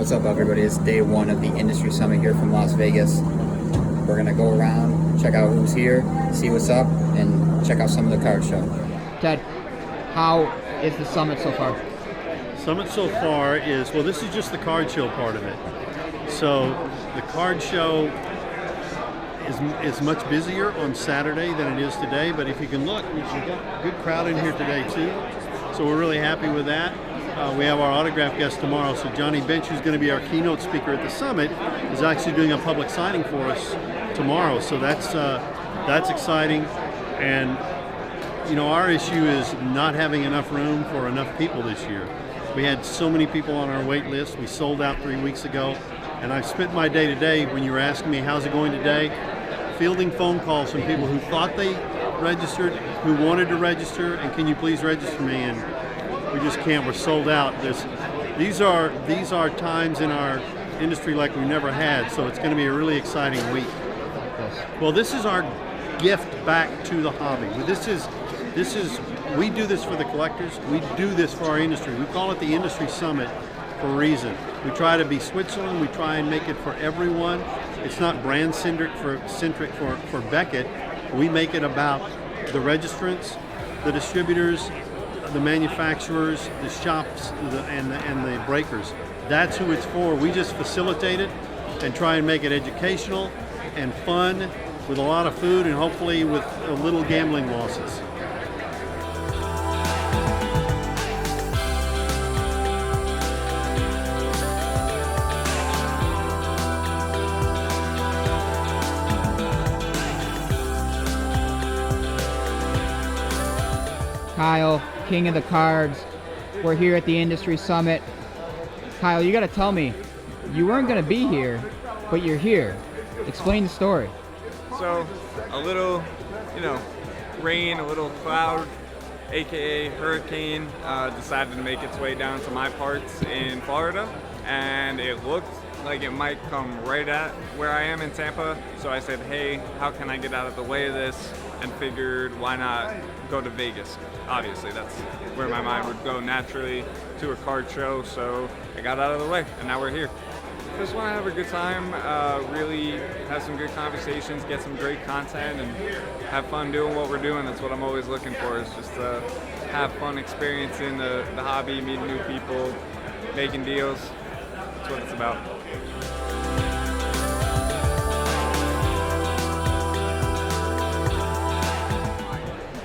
What's up, everybody? It's day one of the Industry Summit here from Las Vegas. We're going to go around, check out who's here, see what's up, and check out some of the card show. Ted, how is the summit so far? Summit so far is, well, this is just the card show part of it. So the card show is much busier on Saturday than it is today, but if you can look, we've got a good crowd in here today too. So we're really happy with that. We have our autograph guest tomorrow, so Johnny Bench, who's going to be our keynote speaker at the summit, is actually doing a public signing for us tomorrow. So that's exciting. And you know, our issue is not having enough room for enough people this year. We had so many people on our wait list. We sold out 3 weeks ago, and I've spent my day today, when you were asking me how's it going today, fielding phone calls from people who thought they registered, who wanted to register, and can you please register me? And we just can't. We're sold out. These are times in our industry like we've never had. So it's going to be a really exciting week. Well, this is our gift back to the hobby. We do this for the collectors. We do this for our industry. We call it the Industry Summit for a reason. We try to be Switzerland. We try and make it for everyone. It's not brand centric for Beckett. We make it about the registrants, the distributors, the manufacturers, the shops, and the breakers. That's who it's for. We just facilitate it and try and make it educational and fun with a lot of food and hopefully with a little gambling losses. Kyle, king of the cards. We're here at the Industry Summit. Kyle, you got to tell me, you weren't going to be here, but you're here. Explain the story. So, a little, rain, a little cloud, aka hurricane, decided to make its way down to my parts in Florida, and it looked like it might come right at where I am in Tampa. So I said, hey, how can I get out of the way of this? And figured, why not go to Vegas? Obviously, that's where my mind would go naturally, to a card show. So I got out of the way, and now we're here. Just want to have a good time, really have some good conversations, get some great content, and have fun doing what we're doing. That's what I'm always looking for, is just to have fun experiencing the hobby, meeting new people, making deals. That's what it's about.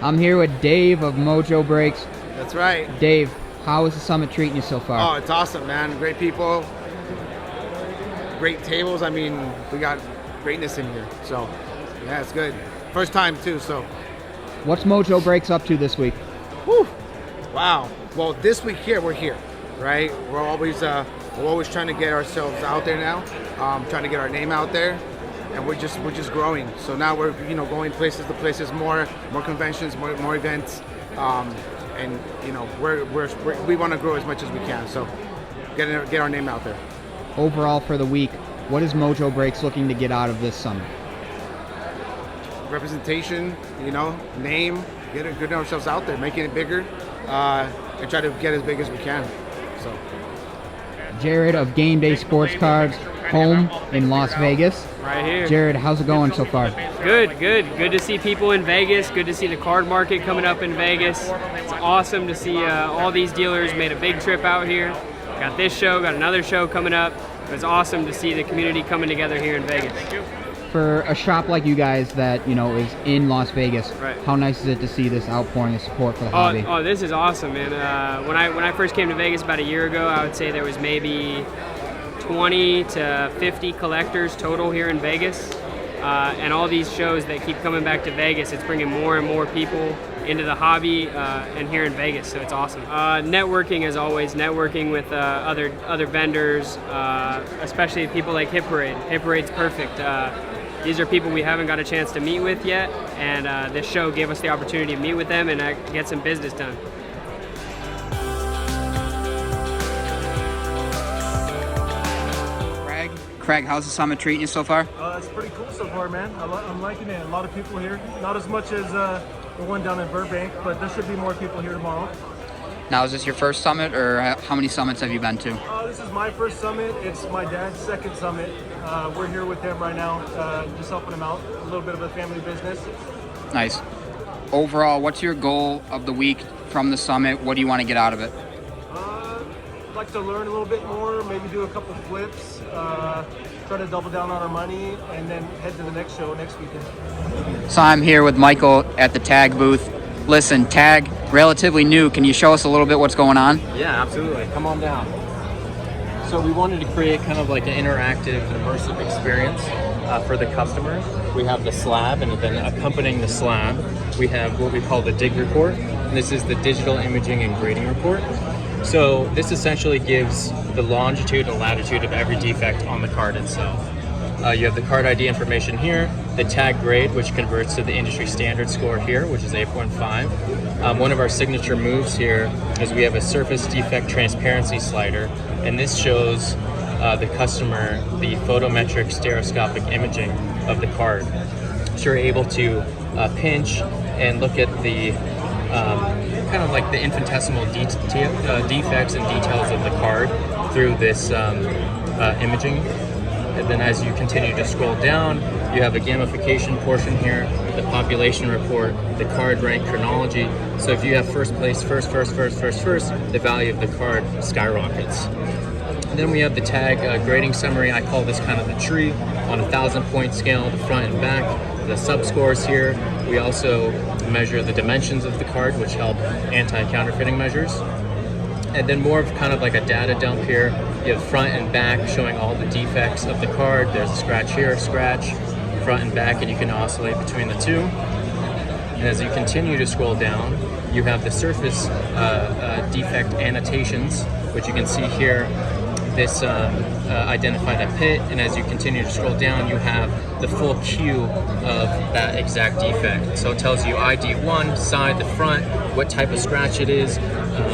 I'm here with Dave of Mojo Breaks. That's right. Dave, how is the summit treating you so far? Oh, it's awesome, man. Great people, great tables. I mean, we got greatness in here. So, yeah, it's good. First time, too, so. What's Mojo Breaks up to this week? Whew. Wow. Well, this week here, we're here, right? We're always trying to get ourselves out there now, trying to get our name out there. And we're just growing. So now we're going places to places, more conventions, more events, and we want to grow as much as we can. So get our name out there. Overall for the week, what is Mojo Breaks looking to get out of this summit? Representation, name, get ourselves out there, making it bigger, and try to get as big as we can. So. Jared of Game Day Sports Cards, home in Las Vegas. Right here. Jared, how's it going so far? Good to see people in Vegas. Good to see the card market coming up in Vegas. It's awesome to see all these dealers made a big trip out here. Got this show, got another show coming up. It's awesome to see the community coming together here in Vegas. For a shop like you guys that is in Las Vegas, right. How nice is it to see this outpouring of support for the hobby? Oh, this is awesome, man. When I first came to Vegas about a year ago, I would say there was maybe 20 to 50 collectors total here in Vegas, and all these shows that keep coming back to Vegas, it's bringing more and more people into the hobby and here in Vegas, so it's awesome. Networking, as always, networking with other vendors, especially people like Hit Parade. Hit Parade's perfect. These are people we haven't got a chance to meet with yet, and this show gave us the opportunity to meet with them and get some business done. Craig, how's the summit treating you so far? It's pretty cool so far, man. I'm liking it. A lot of people here. Not as much as the one down in Burbank, but there should be more people here tomorrow. Now, is this your first summit, or how many summits have you been to? This is my first summit. It's my dad's second summit. We're here with him right now, just helping him out. A little bit of a family business. Nice. Overall, what's your goal of the week from the summit? What do you want to get out of it? I'd like to learn a little bit more, maybe do a couple flips, try to double down on our money, and then head to the next show next weekend. So I'm here with Michael at the Tag booth. Listen, Tag, relatively new. Can you show us a little bit what's going on? Yeah, absolutely. Come on down. So we wanted to create kind of like an interactive, immersive experience for the customers. We have the slab, and then accompanying the slab, we have what we call the dig report. And this is the digital imaging and grading report. So this essentially gives the longitude and latitude of every defect on the card itself. You have the card ID information here, the tag grade, which converts to the industry standard score here, which is 8.5. One of our signature moves here is we have a surface defect transparency slider, and this shows the customer the photometric stereoscopic imaging of the card. So you're able to pinch and look at the kind of like the infinitesimal defects and details of the card through this imaging. And then as you continue to scroll down, you have a gamification portion here, the population report, the card rank chronology. So if you have first place, first, the value of the card skyrockets. And then we have the tag grading summary. I call this kind of the tree on a 1,000-point scale, the front and back, the sub-scores here. We also measure the dimensions of the card, which help anti-counterfeiting measures. And then more of kind of like a data dump here. You have front and back showing all the defects of the card. There's a scratch here, a scratch, front and back, and you can oscillate between the two. And as you continue to scroll down, you have the surface defect annotations, which you can see here. This identified a pit, and as you continue to scroll down, you have the full queue of that exact defect. So it tells you ID 1, side, the front, what type of scratch it is,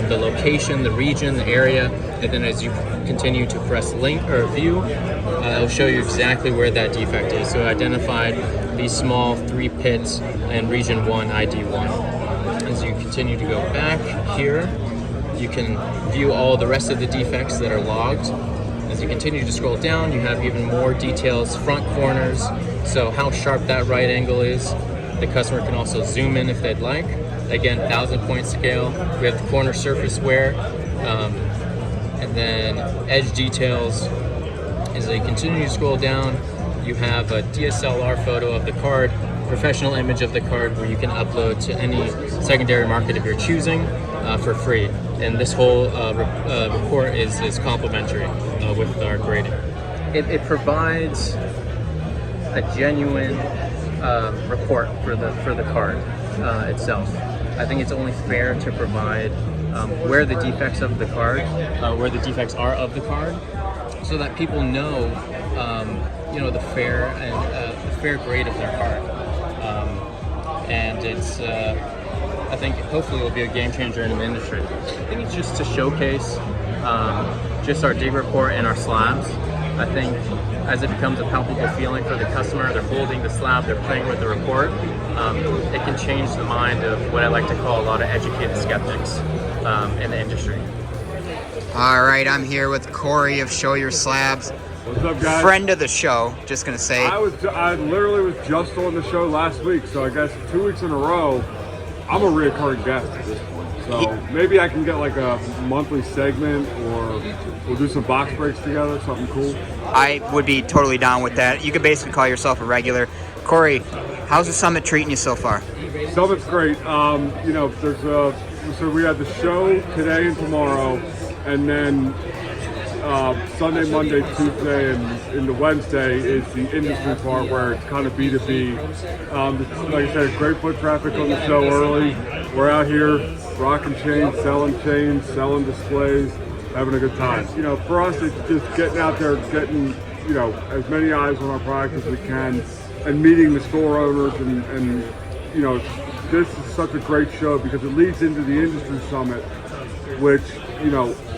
the location, the region, the area, and then as you continue to press link or view, it'll show you exactly where that defect is. So it identified these small 3 pits in region 1, ID 1. As you continue to go back here, you can view all the rest of the defects that are logged. As you continue to scroll down, you have even more details, front corners, so how sharp that right angle is. The customer can also zoom in if they'd like. Again, 1,000-point scale. We have the corner surface wear, and then edge details. As you continue to scroll down, you have a DSLR photo of the card, professional image of the card where you can upload to any secondary market of your choosing for free. And this whole report is complimentary with our grading. It provides a genuine report for the card itself. I think it's only fair to provide where the defects of the card, where the defects are of the card, so that people know, the fair and the fair grade of their card. And it's, I think, hopefully it will be a game changer in the industry. I think it's just to showcase just our dig report and our slabs. I think as it becomes a palpable feeling for the customer, they're holding the slab, they're playing with the report, it can change the mind of what I like to call a lot of educated skeptics in the industry. All right, I'm here with Corey of Show Your Slabs. What's up, guys? Friend of the show, just gonna say. I literally was just on the show last week, so I guess 2 weeks in a row, I'm a reoccurring guest at this point. So maybe I can get like a monthly segment, or we'll do some box breaks together, something cool. I would be totally down with that. You could basically call yourself a regular. Corey, how's the summit treating you so far? Summit's great. So we had the show today and tomorrow, and then Sunday, Monday, Tuesday, and into Wednesday is the industry part where it's kind of B2B. Like I said, great foot traffic on the show early. We're out here rocking chains, selling displays, having a good time. For us, it's just getting out there, getting, as many eyes on our product as we can, and meeting the store owners. And this is such a great show because it leads into the industry summit, which,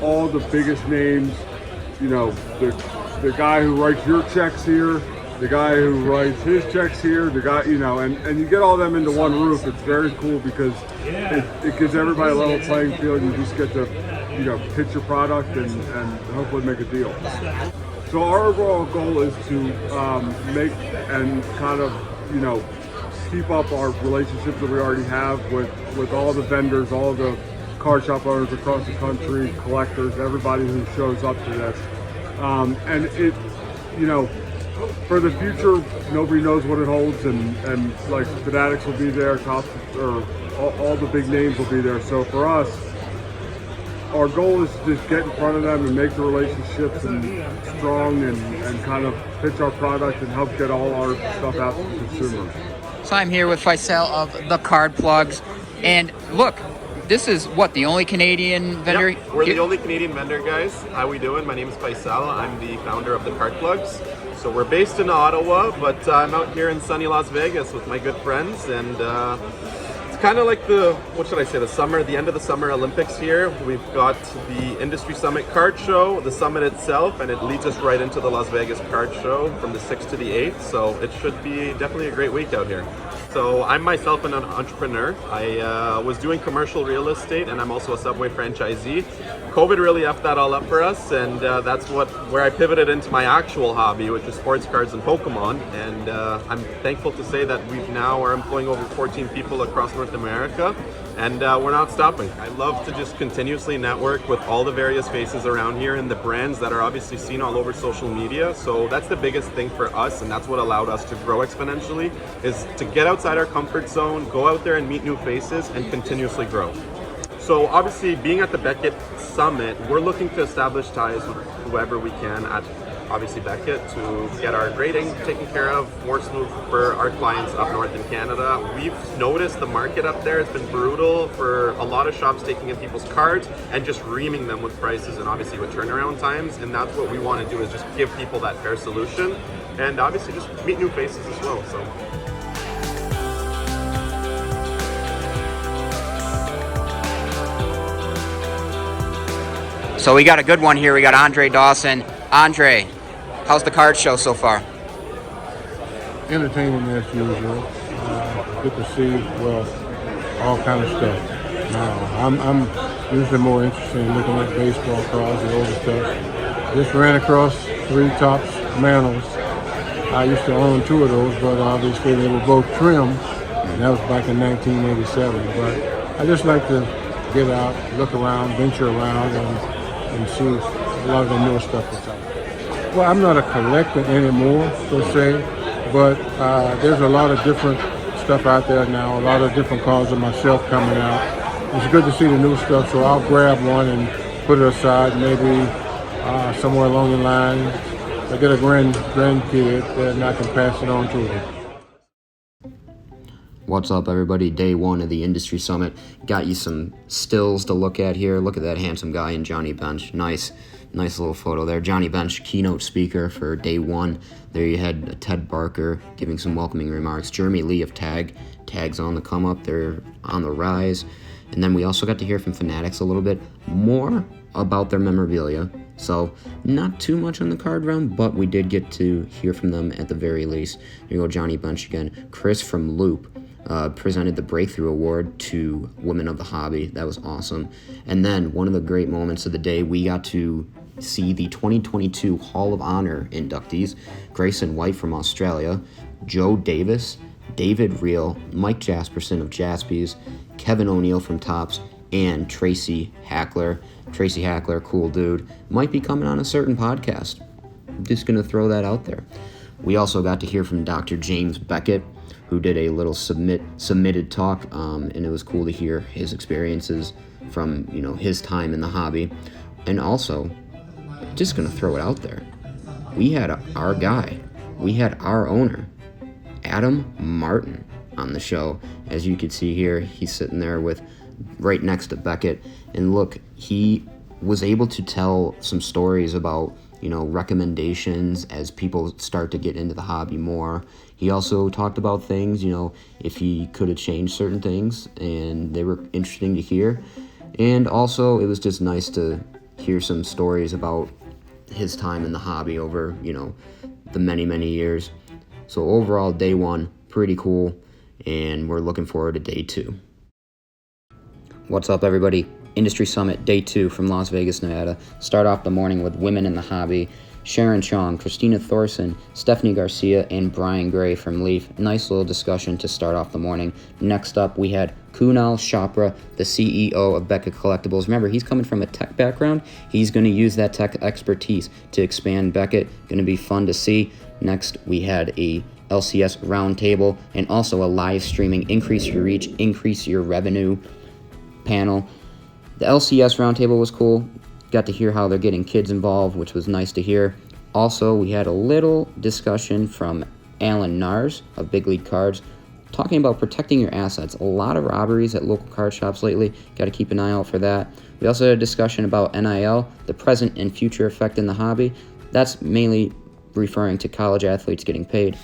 all the biggest names, the guy who writes your checks here, the guy who writes his checks here, the guy, and you get all them into one roof. It's very cool because it gives everybody a level playing field. You just get to, pitch your product and hopefully make a deal. So our overall goal is to make and kind of, keep up our relationships that we already have with all the vendors, all the card shop owners across the country, collectors, everybody who shows up to this. And it, for the future, nobody knows what it holds, and like Fanatics will be there, all the big names will be there. So for us, our goal is to just get in front of them and make the relationships strong and kind of pitch our product and help get all our stuff out to the consumers. So I'm here with Faisal of the Card Plugs, and look, this is the only Canadian vendor? Yep, we're the only Canadian vendor, guys. How we doing? My name is Faisal. I'm the founder of the Card Plugs. So we're based in Ottawa, but I'm out here in sunny Las Vegas with my good friends, and it's kind of like the end of the Summer Olympics here. We've got the Industry Summit Card Show, the summit itself, and it leads us right into the Las Vegas Card Show from the 6th to the 8th, so it should be definitely a great week out here. So I'm myself an entrepreneur. I was doing commercial real estate, and I'm also a Subway franchisee. COVID really effed that all up for us, and that's where I pivoted into my actual hobby, which is sports cards and Pokemon. And I'm thankful to say that we now are employing over 14 people across North America, and we're not stopping. I love to just continuously network with all the various faces around here and the brands that are obviously seen all over social media. So that's the biggest thing for us, and that's what allowed us to grow exponentially, is to get outside our comfort zone, go out there and meet new faces and continuously grow. So obviously, being at the Beckett Summit, we're looking to establish ties with whoever we can at obviously Beckett to get our grading taken care of more smooth for our clients up north in Canada. We've noticed the market up there has been brutal for a lot of shops taking in people's cards and just reaming them with prices and obviously with turnaround times, and that's what we want to do, is just give people that fair solution and obviously just meet new faces as well. So we got a good one here. We got Andre Dawson. Andre, how's the card show so far? Entertaining as usual. Good to see, all kind of stuff. Now, I'm usually more interested in looking at baseball cards and older stuff. Just ran across 3 Topps Manos. I used to own 2 of those, but obviously they were both trim, and that was back in 1987. But I just like to get out, look around, venture around, and see a lot of the newer stuff that's out there. Well, I'm not a collector anymore, per se, but there's a lot of different stuff out there now, a lot of different cards of myself coming out. It's good to see the new stuff, so I'll grab one and put it aside, maybe somewhere along the line. I get a grandkid, and I can pass it on to them. What's up, everybody? Day 1 of the Industry Summit. Got you some stills to look at here. Look at that handsome guy in Johnny Bench. Nice little photo there. Johnny Bench, keynote speaker for Day 1. There you had Ted Barker giving some welcoming remarks. Jeremy Lee of Tag's on the come up. They're on the rise. And then we also got to hear from Fanatics a little bit more about their memorabilia. So not too much on the card realm, but we did get to hear from them at the very least. There you go, Johnny Bench again. Chris from Loop presented the Breakthrough Award to Women of the Hobby. That was awesome. And then one of the great moments of the day, we got to see the 2022 Hall of Honor inductees. Grayson White from Australia, Joe Davis, David Reel, Mike Jasperson of Jaspys, Kevin O'Neill from Topps, and Tracy Hackler. Tracy Hackler, cool dude, might be coming on a certain podcast. I'm just going to throw that out there. We also got to hear from Dr. James Beckett, who did a little submitted talk, and it was cool to hear his experiences from, his time in the hobby. And also, just gonna throw it out there, we had our guy, we had our owner, Adam Martin, on the show. As you can see here, he's sitting there right next to Beckett, and look, he was able to tell some stories about recommendations as people start to get into the hobby more. He also talked about things, if he could have changed certain things, and they were interesting to hear. And also, it was just nice to hear some stories about his time in the hobby over, the many, many years. So overall, day one, pretty cool, and we're looking forward to day two. What's up, everybody? Industry Summit Day 2 from Las Vegas, Nevada. Start off the morning with women in the hobby. Sharon Chong, Christina Thorson, Stephanie Garcia, and Brian Gray from Leaf. Nice little discussion to start off the morning. Next up, we had Kunal Chopra, the CEO of Beckett Collectibles. Remember, he's coming from a tech background. He's going to use that tech expertise to expand Beckett. Going to be fun to see. Next, we had a LCS roundtable and also a live streaming increase your reach, increase your revenue panel. The LCS roundtable was cool. Got to hear how they're getting kids involved, which was nice to hear. Also, we had a little discussion from Alan Nars of Big League Cards, talking about protecting your assets. A lot of robberies at local card shops lately. Got to keep an eye out for that. We also had a discussion about NIL, the present and future effect in the hobby. That's mainly referring to college athletes getting paid.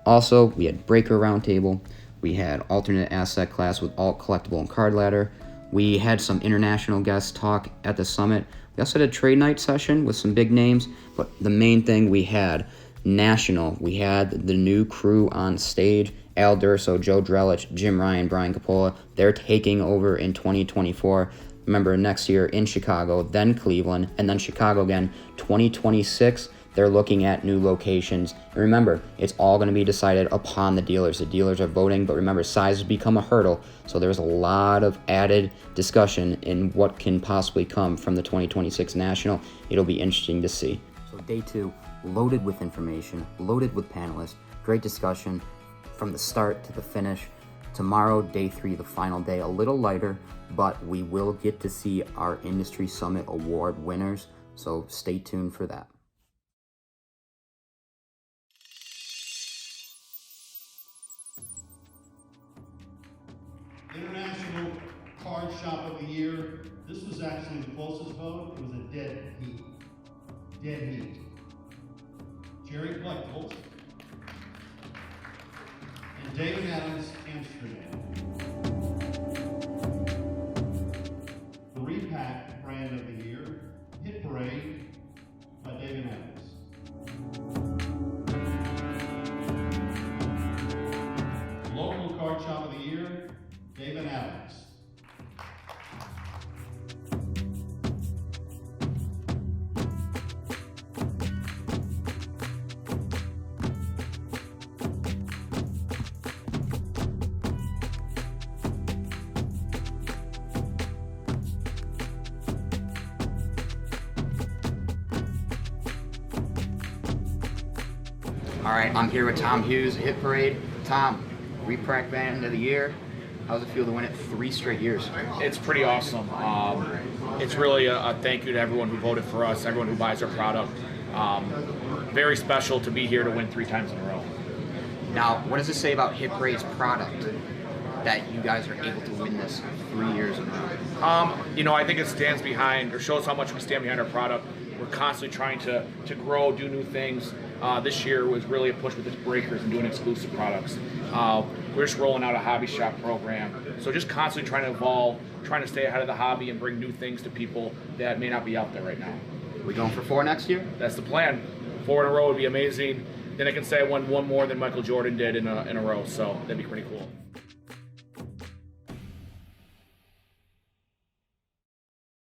Also, we had Breaker Roundtable. We had alternate asset class with alt, collectible, and card ladder. We had some international guests talk at the summit. We also had a trade night session with some big names, but the main thing we had national. We had the new crew on stage: Al Durso, Joe Drelich, Jim Ryan, Brian Capola. They're taking over in 2024. Remember, next year in Chicago, then Cleveland, and then Chicago again. 2026, they're looking at new locations. And remember, it's all going to be decided upon the dealers. The dealers are voting, but remember, size has become a hurdle. So there's a lot of added discussion in what can possibly come from the 2026 National. It'll be interesting to see. So day 2, loaded with information, loaded with panelists, great discussion from the start to the finish. Tomorrow, day 3, the final day, a little lighter, but we will get to see our Industry Summit Award winners. So stay tuned for that. International Card Shop of the Year. This was actually the closest vote. It was a dead heat. Dead heat. Jerry Collectibles and David Adams, Amsterdam. The Repack Brand of the Year, Hit Parade by David Adams. Local Card Shop of the Year, David Adams. All right, I'm here with Tom Hughes, Hit Parade. Tom, Reprack Band of the Year. How does it feel to win it 3 straight years? It's pretty awesome. It's really a thank you to everyone who voted for us, everyone who buys our product. Very special to be here to win 3 times in a row. Now, what does it say about Hit Parade's product that you guys are able to win this 3 years in a row? I think it stands behind, or shows how much we stand behind our product. We're constantly trying to grow, do new things. This year was really a push with the breakers and doing exclusive products. We're just rolling out a hobby shop program. So just constantly trying to evolve, trying to stay ahead of the hobby and bring new things to people that may not be out there right now. We going for 4 next year? That's the plan. 4 in a row would be amazing. Then I can say I won 1 more than Michael Jordan did in a row, so that'd be pretty cool.